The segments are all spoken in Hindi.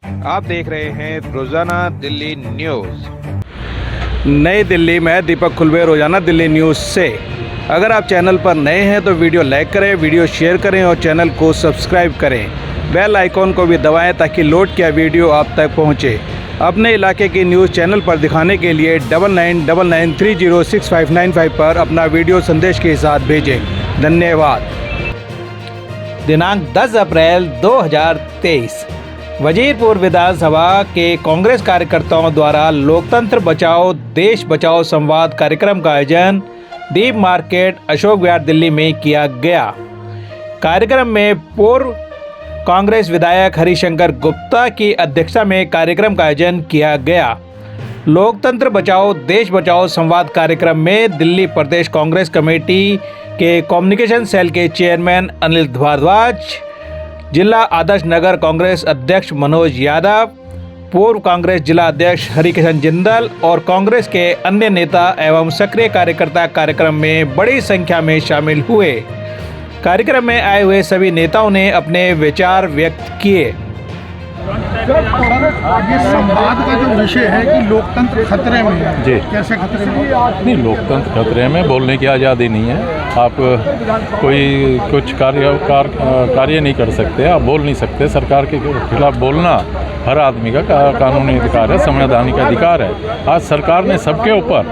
आप देख रहे हैं रोजाना दिल्ली न्यूज़। नई दिल्ली में दीपक खुलवे, रोजाना दिल्ली न्यूज़ से। अगर आप चैनल पर नए हैं तो वीडियो लाइक करें, वीडियो शेयर करें और चैनल को सब्सक्राइब करें। बेल आइकॉन को भी दबाएं ताकि लोड किया वीडियो आप तक पहुंचे। अपने इलाके की न्यूज़ चैनल पर दिखाने के लिए 9999306595 पर अपना वीडियो संदेश के साथ भेजें। धन्यवाद। दिनांक 10 अप्रैल 2023 वजीरपुर विधानसभा के कांग्रेस कार्यकर्ताओं द्वारा लोकतंत्र बचाओ देश बचाओ संवाद कार्यक्रम का आयोजन दीप मार्केट अशोक विहार दिल्ली में किया गया। कार्यक्रम में पूर्व कांग्रेस विधायक हरिशंकर गुप्ता की अध्यक्षता में कार्यक्रम का आयोजन किया गया। लोकतंत्र बचाओ देश बचाओ संवाद कार्यक्रम में दिल्ली प्रदेश कांग्रेस कमेटी के कम्युनिकेशन सेल के चेयरमैन अनिल भारद्वाज, जिला आदर्श नगर कांग्रेस अध्यक्ष मनोज यादव, पूर्व कांग्रेस जिला अध्यक्ष हरिकिशन जिंदल और कांग्रेस के अन्य नेता एवं सक्रिय कार्यकर्ता कार्यक्रम में बड़ी संख्या में शामिल हुए। कार्यक्रम में आए हुए सभी नेताओं ने अपने विचार व्यक्त किए। ये संवाद का जो विषय है कि लोकतंत्र खतरे में है, जी कैसे खतरे में? नहीं, लोकतंत्र खतरे में, बोलने की आज़ादी नहीं है। आप कोई कुछ कार्य नहीं कर सकते, आप बोल नहीं सकते। सरकार के खिलाफ बोलना हर आदमी का कानूनी अधिकार है, संवैधानिक अधिकार है। आज सरकार ने सबके ऊपर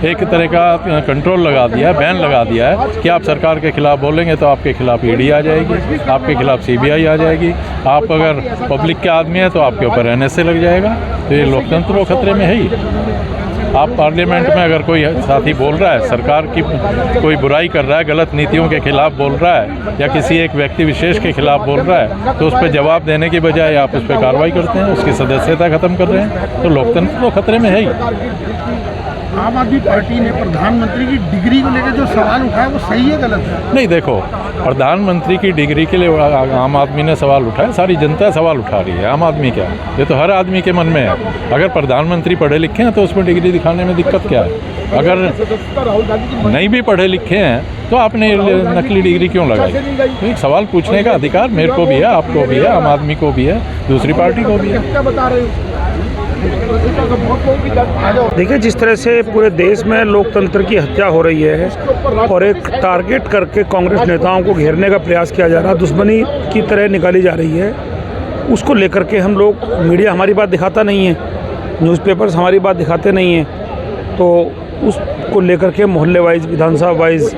एक तरह का कंट्रोल लगा दिया है, बैन लगा दिया है कि आप सरकार के खिलाफ बोलेंगे तो आपके खिलाफ ईडी आ जाएगी, आपके खिलाफ सीबीआई आ जाएगी। आप अगर पब्लिक के आदमी है तो आपके ऊपर एनएसए लग जाएगा। तो ये लोकतंत्र वो खतरे में है ही। आप पार्लियामेंट में अगर कोई साथी बोल रहा है, सरकार की कोई बुराई कर रहा है, गलत नीतियों के खिलाफ बोल रहा है या किसी एक व्यक्ति विशेष के खिलाफ बोल रहा है, तो उस पर जवाब देने की बजाय आप उस पर कार्रवाई करते हैं, उसकी सदस्यता खत्म कर रहे हैं। तो लोकतंत्र तो खतरे में है ही। आम आदमी पार्टी ने प्रधानमंत्री की डिग्री को लेकर जो सवाल उठाया वो सही है गलत है? नहीं, देखो, प्रधानमंत्री की डिग्री के लिए आम आदमी ने सवाल उठाया, सारी जनता सवाल उठा रही है। आम आदमी क्या, ये तो हर आदमी के मन में है। अगर प्रधानमंत्री पढ़े लिखे हैं तो उसमें डिग्री दिखाने में दिक्कत क्या है? अगर नहीं भी पढ़े लिखे हैं तो आपने नकली डिग्री क्यों लगाई? तो एक सवाल पूछने का अधिकार मेरे को भी है, आपको भी है, आम आदमी को भी है, दूसरी पार्टी को भी है। देखिए, जिस तरह से पूरे देश में लोकतंत्र की हत्या हो रही है और एक टारगेट करके कांग्रेस नेताओं को घेरने का प्रयास किया जा रहा है, दुश्मनी की तरह निकाली जा रही है, उसको लेकर के हम लोग, मीडिया हमारी बात दिखाता नहीं है, न्यूज़पेपर्स हमारी बात दिखाते नहीं हैं, तो उसको लेकर के मोहल्ले वाइज, विधानसभा वाइज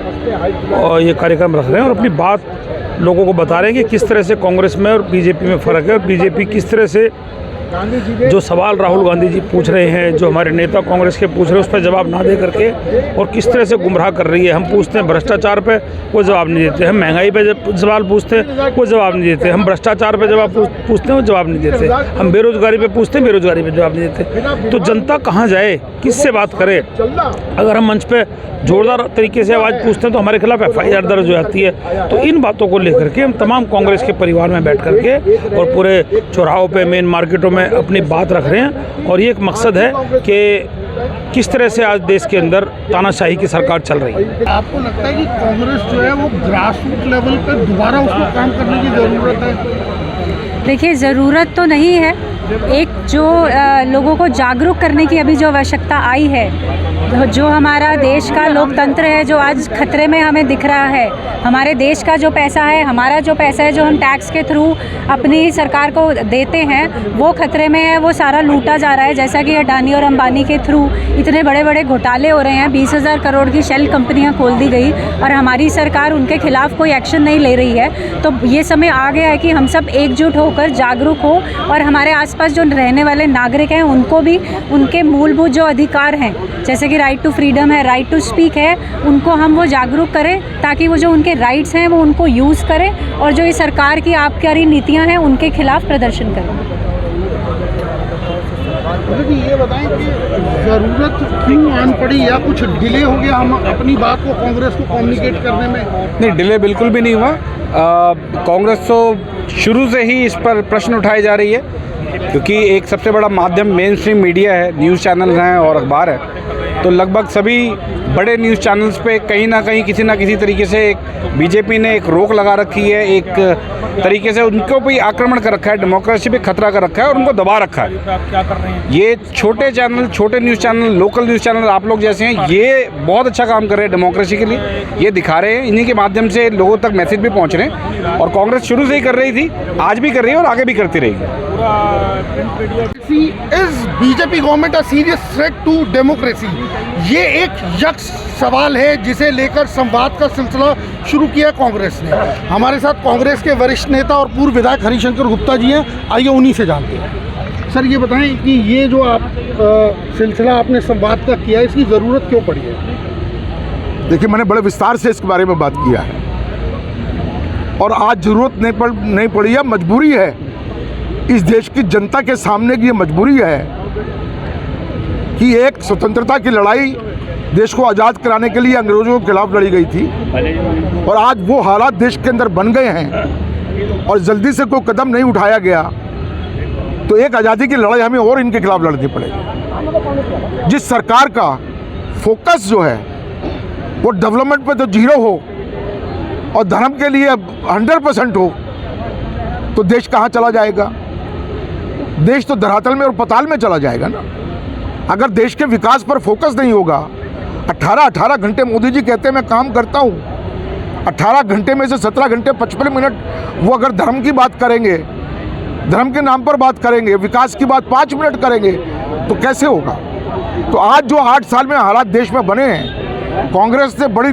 ये कार्यक्रम रख रहे हैं और अपनी बात लोगों को बता रहे हैं कि किस तरह से कांग्रेस में और बीजेपी में फ़र्क है और बीजेपी किस तरह से जो सवाल राहुल गांधी जी पूछ रहे हैं, जो हमारे नेता कांग्रेस के पूछ रहे हैं, उस पर जवाब ना दे करके और किस तरह से गुमराह कर रही है। हम पूछते हैं भ्रष्टाचार पे, कोई जवाब नहीं देते। हम महंगाई पे सवाल पूछते हैं, कोई जवाब नहीं देते। हम भ्रष्टाचार पे जवाब पूछते हैं, वो जवाब नहीं देते। हम बेरोजगारी पे पूछते हैं, बेरोजगारी पे जवाब नहीं देते। तो जनता कहाँ जाए, किससे बात करे? अगर हम मंच पे जोरदार तरीके से आवाज़ पूछते हैं तो हमारे खिलाफ FIR दर्ज हो जाती है। तो इन बातों को लेकर के हम तमाम कांग्रेस के परिवार में बैठ करके और पूरे चौराहों पे, मेन मार्केटों में अपनी बात रख रहे हैं और ये एक मकसद है कि किस तरह से आज देश के अंदर तानाशाही की सरकार चल रही है। आपको लगता है कि कांग्रेस जो है वो ग्रास रूट लेवल पर दोबारा उसको काम करने की ज़रूरत है? देखिए, ज़रूरत तो नहीं है। एक जो लोगों को जागरूक करने की अभी जो आवश्यकता आई है, जो हमारा देश का लोकतंत्र है जो आज खतरे में हमें दिख रहा है, हमारे देश का जो पैसा है, हमारा जो पैसा है जो हम टैक्स के थ्रू अपनी सरकार को देते हैं, वो खतरे में है, वो सारा लूटा जा रहा है। जैसा कि अडानी और अंबानी के थ्रू इतने बड़े बड़े घोटाले हो रहे हैं, 20,000 करोड़ की शेल कंपनियां खोल दी गई और हमारी सरकार उनके खिलाफ कोई एक्शन नहीं ले रही है। तो ये समय आ गया है कि हम सब एकजुट होकर जागरूक हो और हमारे आसपास जो रहने वाले नागरिक हैं उनको भी उनके मूलभूत जो अधिकार हैं, जैसे कि राइट टू फ्रीडम है, राइट टू स्पीक है, उनको हम वो जागरूक करें ताकि वो जो उनके राइट्स हैं वो उनको यूज़ करें और जो ये सरकार की आबकारी नीतियां हैं उनके खिलाफ प्रदर्शन करें। मुझे ये बताएं कि ज़रूरत क्यों आन पड़ी या कुछ डिले हो गया हम अपनी बात को कांग्रेस को कम्युनिकेट करने में? नहीं, डिले बिल्कुल भी नहीं हुआ। कांग्रेस तो शुरू से ही इस पर प्रश्न उठाई जा रही है क्योंकि एक सबसे बड़ा माध्यम मेन स्ट्रीम मीडिया है, न्यूज़ चैनल हैं और अखबार है। तो लगभग सभी बड़े न्यूज़ चैनल्स पे कहीं ना कहीं किसी ना किसी तरीके से एक बीजेपी ने एक रोक लगा रखी है, एक तरीके से उनको भी आक्रमण कर रखा है, डेमोक्रेसी पे खतरा कर रखा है और उनको दबा रखा है। ये छोटे चैनल, छोटे news channel, local news channel आप लोग जैसे हैं, ये बहुत अच्छा काम कर रहे हैं डेमोक्रेसी के लिए। ये दिखा रहे हैं, इन्हीं के माध्यम से लोगों तक मैसेज भी पहुंच रहे हैं। और कांग्रेस शुरू से ही कर रही थी, आज भी कर रही है और आगे भी करती रहेगी। Is BJP government a serious threat to democracy? ये एक यक्ष सवाल है जिसे लेकर संवाद का सिलसिला शुरू किया कांग्रेस ने। हमारे साथ कांग्रेस के वरिष्ठ नेता और पूर्व विधायक हरिशंकर गुप्ता जी हैं, आइए उन्हीं से जानते हैं। सर ये बताएं कि ये जो आप सिलसिला आपने संवाद का किया, इसकी ज़रूरत क्यों पड़ी है? देखिए, मैंने बड़े विस्तार से इसके बारे में बात किया है और आज ज़रूरत नहीं पड़ी है, मजबूरी है। इस देश की जनता के सामने की ये मजबूरी है कि एक स्वतंत्रता की लड़ाई देश को आज़ाद कराने के लिए अंग्रेज़ों के खिलाफ लड़ी गई थी और आज वो हालात देश के अंदर बन गए हैं और जल्दी से कोई कदम नहीं उठाया गया तो एक आज़ादी की लड़ाई हमें और इनके खिलाफ लड़नी पड़ेगी। जिस सरकार का फोकस जो है वो डेवलपमेंट पे तो जीरो हो और धर्म के लिए 100% हो तो देश कहाँ चला जाएगा? देश तो धरातल में और पताल में चला जाएगा ना। अगर देश के विकास पर फोकस नहीं होगा, 18 घंटे मोदी जी कहते हैं मैं काम करता हूँ, 18 घंटे में से 17 घंटे 55 मिनट वो अगर धर्म की बात करेंगे, धर्म के नाम पर बात करेंगे, विकास की बात 5 मिनट करेंगे तो कैसे होगा? तो आज जो 8 साल में हालात देश में बने हैं, कांग्रेस ने बड़ी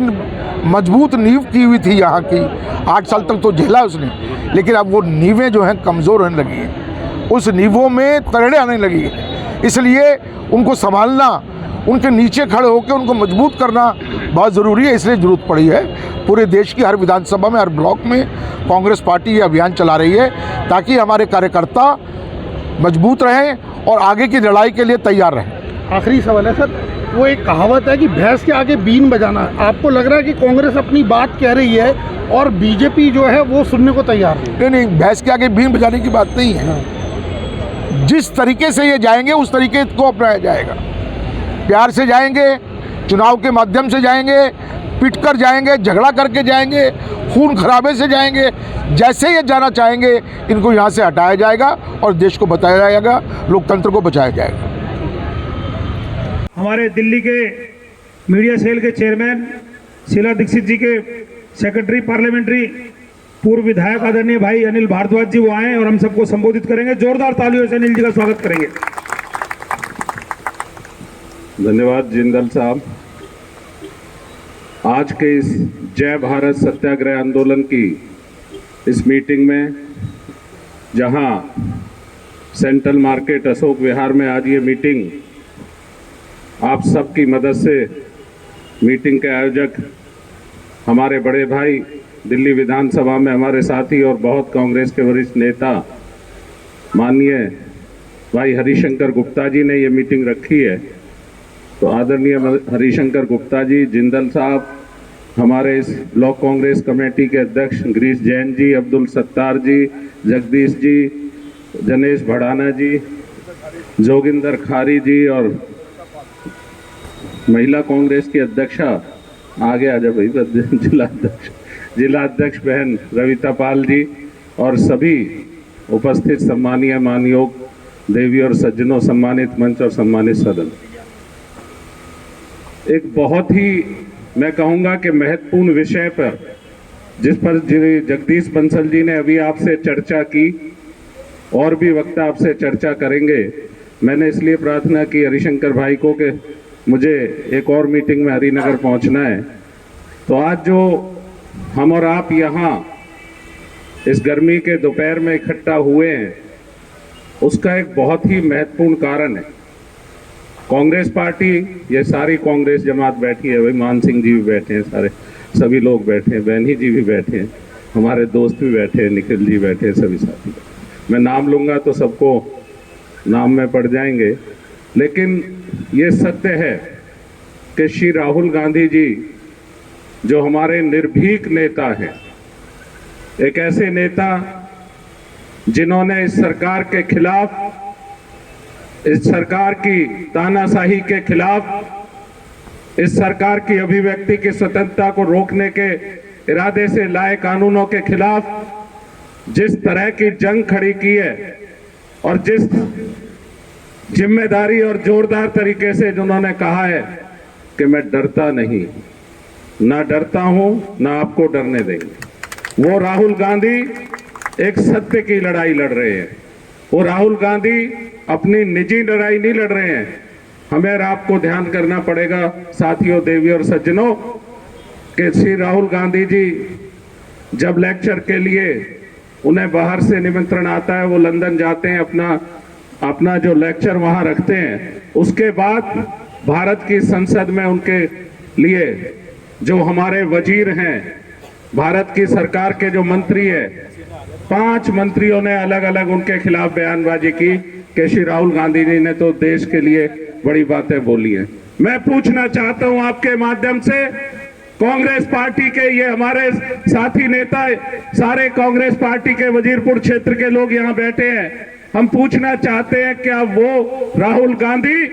मजबूत नींव की हुई थी यहाँ की, 8 साल तक तो झेला उसने, लेकिन अब वो नींवें जो हैं कमज़ोर होने लगी हैं, उस नींवों में तरेड़े आने लगी है। इसलिए उनको संभालना, उनके नीचे खड़े होकर उनको मजबूत करना बहुत ज़रूरी है। इसलिए ज़रूरत पड़ी है पूरे देश की हर विधानसभा में, हर ब्लॉक में कांग्रेस पार्टी ये अभियान चला रही है ताकि हमारे कार्यकर्ता मजबूत रहें और आगे की लड़ाई के लिए तैयार रहें। आखिरी सवाल है सर, वो एक कहावत है कि भैंस के आगे बीन बजाना। आपको लग रहा है कि कांग्रेस अपनी बात कह रही है और बीजेपी जो है वो सुनने को तैयार है? नहीं, भैंस के आगे बीन बजाने की बात नहीं है। जिस तरीके से ये जाएंगे उस तरीके को अपनाया जाएगा। प्यार से जाएंगे, चुनाव के माध्यम से जाएंगे, पिट कर जाएंगे, झगड़ा करके जाएंगे, खून खराबे से जाएंगे। जैसे ये जाना चाहेंगे इनको यहाँ से हटाया जाएगा और देश को बताया जाएगा, लोकतंत्र को बचाया जाएगा। हमारे दिल्ली के मीडिया सेल के चेयरमैन शीला दीक्षित जी के सेक्रेटरी पार्लियामेंट्री पूर्व विधायक आदरणीय भाई अनिल भारद्वाज जी वो आए और हम सबको संबोधित करेंगे। जोरदार तालियों से अनिल जी का स्वागत करेंगे। धन्यवाद जिंदल साहब। आज के इस जय भारत सत्याग्रह आंदोलन की इस मीटिंग में, जहां सेंट्रल मार्केट अशोक विहार में आज ये मीटिंग आप सबकी मदद से, मीटिंग के आयोजक हमारे बड़े भाई दिल्ली विधानसभा में हमारे साथी और बहुत कांग्रेस के वरिष्ठ नेता माननीय भाई हरिशंकर गुप्ता जी ने ये मीटिंग रखी है। तो आदरणीय हरिशंकर गुप्ता जी, जिंदल साहब, हमारे इस ब्लॉक कांग्रेस कमेटी के अध्यक्ष गिरीश जैन जी, अब्दुल सत्तार जी, जगदीश जी, जनेश भड़ाना जी, जोगिंदर खारी जी और महिला कांग्रेस की अध्यक्षा आगे आ जाए भाई, जिला अध्यक्ष बहन रविता पाल जी और सभी उपस्थित सम्मानीय मानयोग देवी और सज्जनों, सम्मानित मंच और सम्मानित सदन। एक बहुत ही मैं कहूँगा कि महत्वपूर्ण विषय पर, जिस पर जगदीश बंसल जी ने अभी आपसे चर्चा की और भी वक्ता आपसे चर्चा करेंगे। मैंने इसलिए प्रार्थना की हरिशंकर भाई को कि मुझे एक और मीटिंग में हरिनगर पहुंचना है। तो आज जो हम और आप यहाँ इस गर्मी के दोपहर में इकट्ठा हुए हैं, उसका एक बहुत ही महत्वपूर्ण कारण है। कांग्रेस पार्टी, ये सारी कांग्रेस जमात बैठी है, भाई मान सिंह जी भी बैठे हैं, सारे सभी लोग बैठे हैं, बहनी जी भी बैठे हैं, हमारे दोस्त भी बैठे हैं, निखिल जी बैठे हैं, सभी साथी। मैं नाम लूँगा तो सबको नाम में पड़ जाएंगे, लेकिन ये सत्य है कि श्री राहुल गांधी जी जो हमारे निर्भीक नेता हैं, एक ऐसे नेता जिन्होंने इस सरकार के खिलाफ, इस सरकार की तानाशाही के खिलाफ, इस सरकार की अभिव्यक्ति की स्वतंत्रता को रोकने के इरादे से लाए कानूनों के खिलाफ जिस तरह की जंग खड़ी की है और जिस जिम्मेदारी और जोरदार तरीके से उन्होंने कहा है कि मैं डरता नहीं, ना डरता हूं, ना आपको डरने देंगे। वो राहुल गांधी एक सत्य की लड़ाई लड़ रहे हैं। वो राहुल गांधी अपनी निजी लड़ाई नहीं लड़ रहे हैं। हमें और आपको ध्यान करना पड़ेगा साथियों, देवी और सज्जनों, कि श्री राहुल गांधी जी जब लेक्चर के लिए उन्हें बाहर से निमंत्रण आता है, वो लंदन जाते हैं, अपना जो लेक्चर वहां रखते हैं, उसके बाद भारत की संसद में उनके लिए जो हमारे वजीर हैं, भारत की सरकार के जो मंत्री है, 5 मंत्रियों ने अलग अलग उनके खिलाफ बयानबाजी की कि श्री राहुल गांधी जी ने तो देश के लिए बड़ी बातें बोली हैं। मैं पूछना चाहता हूं आपके माध्यम से, कांग्रेस पार्टी के ये हमारे साथी नेता, सारे कांग्रेस पार्टी के वजीरपुर क्षेत्र के लोग यहां बैठे हैं, हम पूछना चाहते हैं क्या वो राहुल गांधी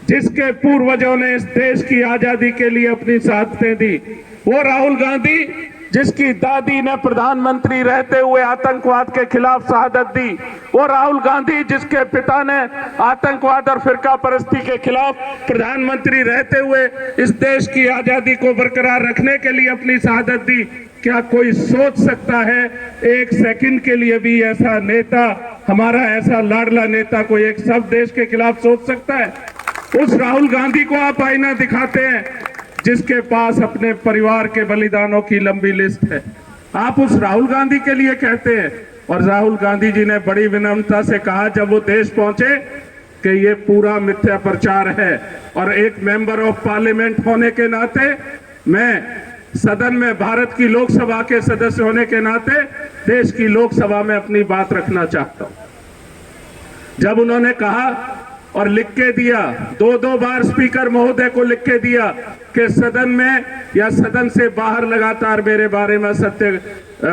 जिसके पूर्वजों ने इस देश की आजादी के लिए अपनी शहादतें दी, वो राहुल गांधी जिसकी दादी ने प्रधानमंत्री रहते हुए आतंकवाद के खिलाफ शहादत दी, वो राहुल गांधी जिसके पिता ने आतंकवाद और फिरका परस्ती के खिलाफ प्रधानमंत्री रहते हुए इस देश की आजादी को बरकरार रखने के लिए अपनी शहादत दी, क्या कोई सोच सकता है एक सेकंड के लिए भी ऐसा नेता, हमारा ऐसा लाडला नेता कोई एक शब्द देश के खिलाफ सोच सकता है? उस राहुल गांधी को आप आईना दिखाते हैं जिसके पास अपने परिवार के बलिदानों की लंबी लिस्ट है, आप उस राहुल गांधी के लिए कहते हैं। और राहुल गांधी जी ने बड़ी विनम्रता से कहा जब वो देश पहुंचे कि ये पूरा मिथ्या प्रचार है, और एक मेंबर ऑफ पार्लियामेंट होने के नाते, मैं सदन में भारत की लोकसभा के सदस्य होने के नाते देश की लोकसभा में अपनी बात रखना चाहता हूं। जब उन्होंने कहा और लिख के दिया, 2-2 बार स्पीकर महोदय को लिख के दिया कि सदन में या सदन से बाहर लगातार मेरे बारे में सत्य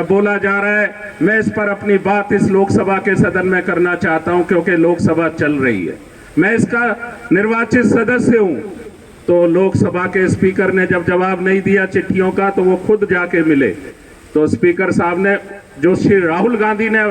बोला जा रहा है, मैं इस पर अपनी बात इस लोकसभा के सदन में करना चाहता हूं क्योंकि लोकसभा चल रही है, मैं इसका निर्वाचित सदस्य हूं। तो लोकसभा के स्पीकर ने जब जवाब नहीं दिया चिट्ठियों का, तो वो खुद जाके मिले, तो स्पीकर साहब ने जो श्री राहुल गांधी ने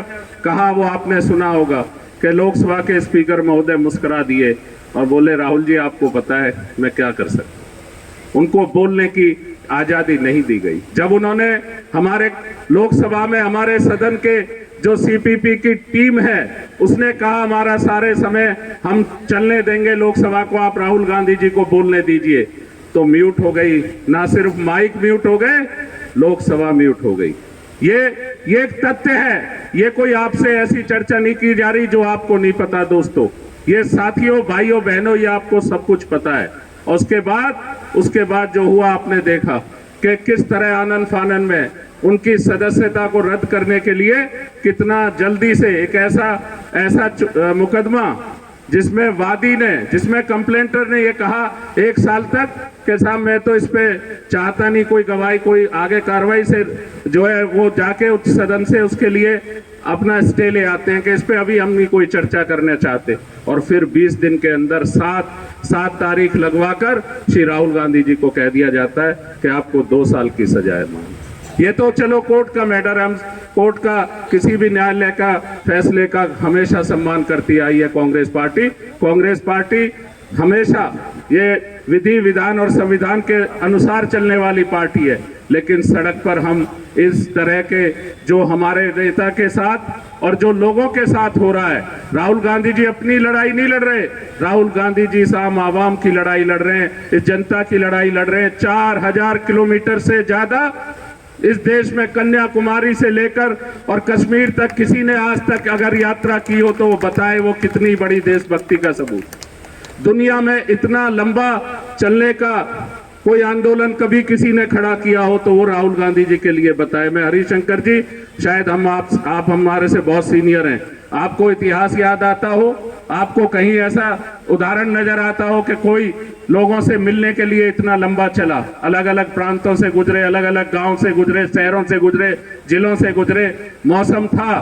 कहा वो आपने सुना होगा कि लोकसभा के स्पीकर महोदय मुस्कुरा दिए और बोले राहुल जी आपको पता है मैं क्या कर सकता हूं। उनको बोलने की आजादी नहीं दी गई। जब उन्होंने हमारे लोकसभा में हमारे सदन के जो सीपीपी की टीम है उसने कहा हमारा सारे समय हम चलने देंगे लोकसभा को, आप राहुल गांधी जी को बोलने दीजिए, तो म्यूट हो गई। ना सिर्फ माइक म्यूट हो गए, लोकसभा म्यूट हो गई। ये एक तथ्य है, ये कोई आपसे ऐसी चर्चा नहीं की जा रही जो आपको नहीं पता दोस्तों, ये साथियों भाइयों बहनों ये आपको सब कुछ पता है। और उसके बाद जो हुआ आपने देखा कि किस तरह आनन फानन में उनकी सदस्यता को रद्द करने के लिए कितना जल्दी से एक ऐसा मुकदमा जिसमें वादी ने, जिसमें कंप्लेंटर ने ये कहा 1 साल तक कि साहब मैं तो इस पे चाहता नहीं कोई गवाही, कोई आगे कार्रवाई से जो है वो जाके उच्च सदन से उसके लिए अपना स्टे ले आते हैं कि इस पे अभी हम नहीं कोई चर्चा करना चाहते, और फिर 20 दिन के अंदर 7 तारीख लगवाकर श्री राहुल गांधी जी को कह दिया जाता है कि आपको 2 साल की सजा है। ये तो चलो कोर्ट का मैटर, हम कोर्ट का किसी भी न्यायालय का फैसले का हमेशा सम्मान करती आई है कांग्रेस पार्टी। कांग्रेस पार्टी हमेशा ये विधि विधान और संविधान के अनुसार चलने वाली पार्टी है, लेकिन सड़क पर हम इस तरह के जो हमारे नेता के साथ और जो लोगों के साथ हो रहा है, राहुल गांधी जी अपनी लड़ाई नहीं लड़ रहे, राहुल गांधी जी साम आवाम की लड़ाई लड़ रहे हैं, इस जनता की लड़ाई लड़ रहे हैं। 4000 किलोमीटर से ज्यादा इस देश में कन्याकुमारी से लेकर और कश्मीर तक किसी ने आज तक अगर यात्रा की हो तो वो बताए वो कितनी बड़ी देशभक्ति का सबूत। दुनिया में इतना लंबा चलने का कोई आंदोलन कभी किसी ने खड़ा किया हो तो वो राहुल गांधी जी के लिए बताए। मैं हरिशंकर जी, शायद आप हमारे से बहुत सीनियर हैं, आपको इतिहास याद आता हो, आपको कहीं ऐसा उदाहरण नजर आता हो कि कोई लोगों से मिलने के लिए इतना लंबा चला, अलग अलग प्रांतों से गुजरे, अलग अलग गांव से गुजरे, शहरों से गुजरे, जिलों से गुजरे, मौसम था,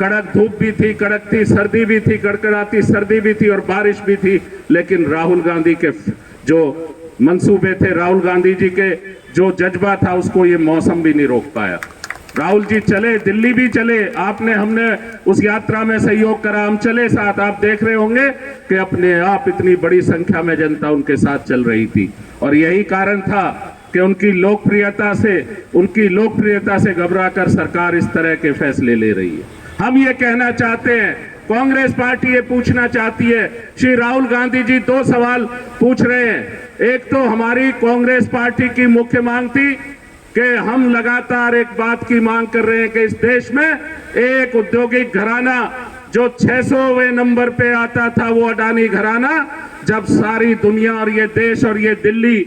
कड़क धूप भी थी, कड़कती सर्दी भी थी, कड़कड़ाती सर्दी भी थी और बारिश भी थी, लेकिन राहुल गांधी के जो मंसूबे थे, राहुल गांधी जी के जो जज्बा था, उसको ये मौसम भी नहीं रोक पाया। राहुल जी चले, दिल्ली भी चले, आपने हमने उस यात्रा में सहयोग करा, हम चले साथ। आप देख रहे होंगे कि अपने आप इतनी बड़ी संख्या में जनता उनके साथ चल रही थी और यही कारण था कि उनकी लोकप्रियता से घबराकर सरकार इस तरह के फैसले ले रही है। हम ये कहना चाहते हैं, कांग्रेस पार्टी ये पूछना चाहती है, श्री राहुल गांधी जी 2 सवाल पूछ रहे हैं। एक तो हमारी कांग्रेस पार्टी की मुख्य मांग थी कि हम लगातार एक बात की मांग कर रहे हैं कि इस देश में एक औद्योगिक घराना जो 600वें नंबर पे आता था, वो अडानी घराना, जब सारी दुनिया और ये देश और ये दिल्ली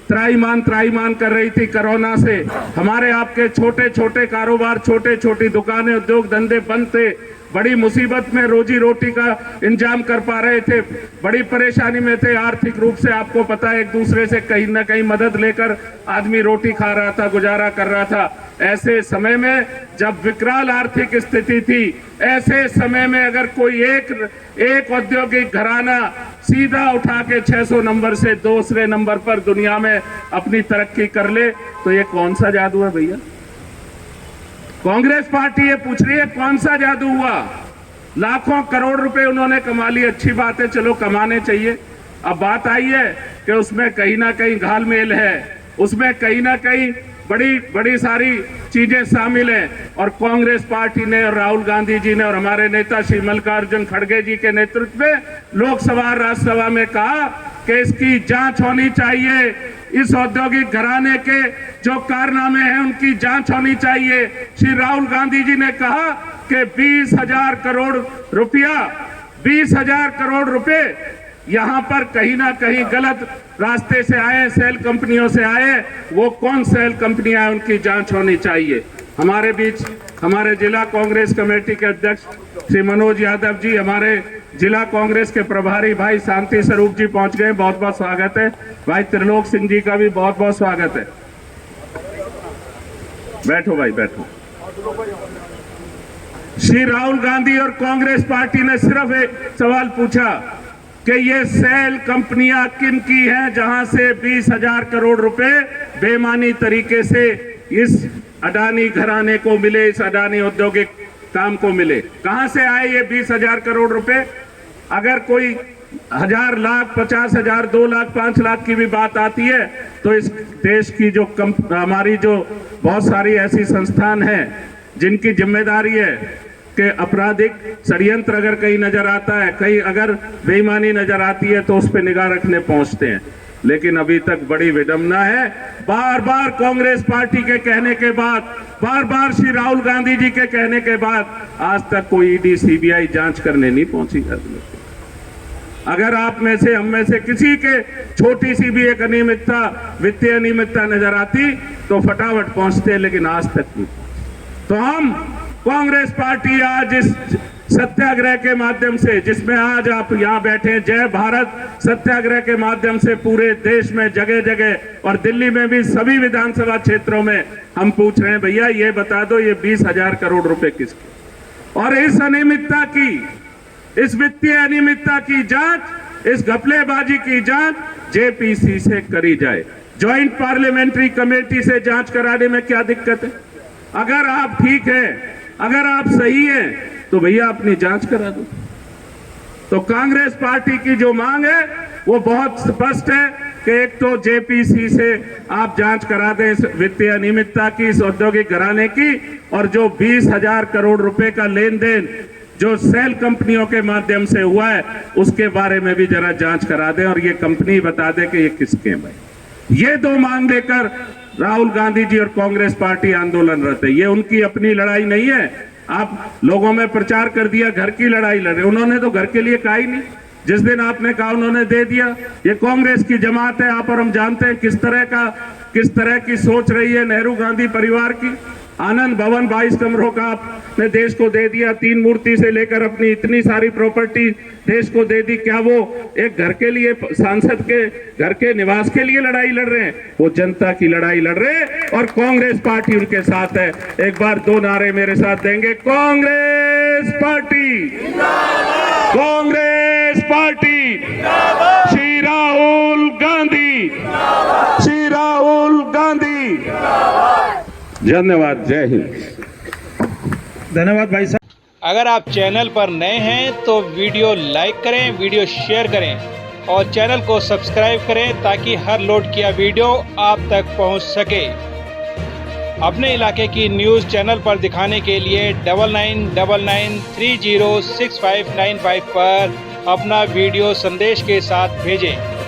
त्राईमान कर रही थी कोरोना से, हमारे आपके छोटे छोटे कारोबार, छोटे छोटी दुकानें, उद्योग धंधे बंद थे, बड़ी मुसीबत में रोजी रोटी का इंतजाम कर पा रहे थे, बड़ी परेशानी में थे आर्थिक रूप से। आपको पता है, एक दूसरे से कहीं ना कहीं मदद लेकर आदमी रोटी खा रहा था, गुजारा कर रहा था। ऐसे समय में जब विकराल आर्थिक स्थिति थी, ऐसे समय में अगर कोई एक औद्योगिक घराना सीधा उठा के 600 नंबर से दूसरे नंबर पर दुनिया में अपनी तरक्की कर ले, तो ये कौन सा जादू है भैया? कांग्रेस पार्टी ये पूछ रही है कौन सा जादू हुआ? लाखों करोड़ रुपए उन्होंने कमा लिए, अच्छी बात है, चलो कमाने चाहिए। अब बात आई है कि उसमें कहीं ना कहीं घालमेल है, उसमें कहीं ना कहीं बड़ी सारी चीजें शामिल हैं और कांग्रेस पार्टी ने और राहुल गांधी जी ने और हमारे नेता श्री मल्लिकार्जुन खड़गे जी के नेतृत्व में लोकसभा और राज्यसभा में कहा कि इसकी जांच होनी चाहिए, इस औद्योगिक घराने के जो कारनामे हैं उनकी जांच होनी चाहिए। श्री राहुल गांधी जी ने कहा कि 20,000 करोड़ रुपया, 20,000 करोड़ रुपए यहां पर कहीं ना कहीं गलत रास्ते से आए, सेल कंपनियों से आए। वो कौन सेल कंपनियां हैं, उनकी जांच होनी चाहिए। हमारे बीच हमारे जिला कांग्रेस कमेटी के अध्यक्ष श्री मनोज यादव जी, हमारे जिला कांग्रेस के प्रभारी भाई शांति स्वरूप जी पहुंच गए, बहुत बहुत स्वागत है। भाई त्रिलोक सिंह जी का भी बहुत बहुत स्वागत है। बैठो भाई, बैठो। श्री राहुल गांधी और कांग्रेस पार्टी ने सिर्फ एक सवाल पूछा कि ये सेल कंपनियां किन की हैं जहां से 20,000 करोड़ रुपए बेईमानी तरीके से इस अडानी घराने को मिले, इस अडानी औद्योगिक काम को मिले। कहां से आए ये 20,000 करोड़ रुपए? अगर कोई 1,000 लाख, 50,000, 2 लाख, 5 लाख की भी बात आती है तो इस देश की जो हमारी जो बहुत सारी ऐसी संस्थान हैं जिनकी जिम्मेदारी है कि आपराधिक षड्यंत्र अगर कहीं नजर आता है, कहीं अगर बेईमानी नजर आती है तो उस पर निगाह रखने पहुंचते हैं। लेकिन अभी तक बड़ी विडंबना है, बार बार कांग्रेस पार्टी के कहने के बाद, बार बार श्री राहुल गांधी जी के कहने के बाद आज तक कोई ईडी सीबीआई जांच करने नहीं पहुंची। अगर आप में से, हम में से किसी के छोटी सी भी एक अनियमितता, वित्तीय अनियमितता नजर आती तो फटाफट पहुंचते, लेकिन आज तक नहीं। तो हम कांग्रेस पार्टी आज इस सत्याग्रह के माध्यम से, जिसमें आज आप यहां बैठे, जय भारत सत्याग्रह के माध्यम से पूरे देश में जगह जगह और दिल्ली में भी सभी विधानसभा क्षेत्रों में हम पूछ रहे हैं, भैया ये बता दो ये 20,000 करोड़ रुपए किसके? और इस अनियमितता की, इस वित्तीय अनियमितता की जांच, इस घपलेबाजी की जांच जेपीसी से करी जाए। ज्वाइंट पार्लियामेंट्री कमेटी से जांच कराने में क्या दिक्कत है? अगर आप ठीक हैं, अगर आप सही हैं तो भैया अपनी जांच करा दो। तो कांग्रेस पार्टी की जो मांग है वो बहुत स्पष्ट है कि एक तो जेपीसी से आप जांच करा दें इस वित्तीय अनियमितता की, इस औद्योगिक घराने की, और जो 20,000 करोड़ रुपए का लेन देन जो सेल कंपनियों के माध्यम से हुआ है उसके बारे में भी जरा जांच करा दें और ये कंपनी बता दे कि ये किसके हैं। भाई ये दो मांग लेकर राहुल गांधी जी और कांग्रेस पार्टी आंदोलनरत है। ये उनकी अपनी लड़ाई नहीं है। आप लोगों में प्रचार कर दिया घर की लड़ाई लड़ रहे, उन्होंने तो घर के लिए कहा ही नहीं। जिस दिन आपने कहा उन्होंने दे दिया। ये कांग्रेस की जमात है, आप और हम जानते हैं किस तरह की सोच रही है नेहरू गांधी परिवार की। आनंद भवन 22 कमरों का आपने देश को दे दिया, 3 मूर्ति से लेकर अपनी इतनी सारी प्रॉपर्टी देश को दे दी। क्या वो एक घर के लिए, सांसद के घर के निवास के लिए लड़ाई लड़ रहे हैं? वो जनता की लड़ाई लड़ रहे हैं और कांग्रेस पार्टी उनके साथ है। एक बार 2 नारे मेरे साथ देंगे, कांग्रेस पार्टी, कांग्रेस पार्टी, श्री राहुल गांधी, श्री राहुल गांधी। धन्यवाद। जय हिंद। धन्यवाद भाई साहब। अगर आप चैनल पर नए हैं तो वीडियो लाइक करें, वीडियो शेयर करें और चैनल को सब्सक्राइब करें ताकि हर लोड किया वीडियो आप तक पहुंच सके। अपने इलाके की न्यूज़ चैनल पर दिखाने के लिए 9999306595 पर अपना वीडियो संदेश के साथ भेजें।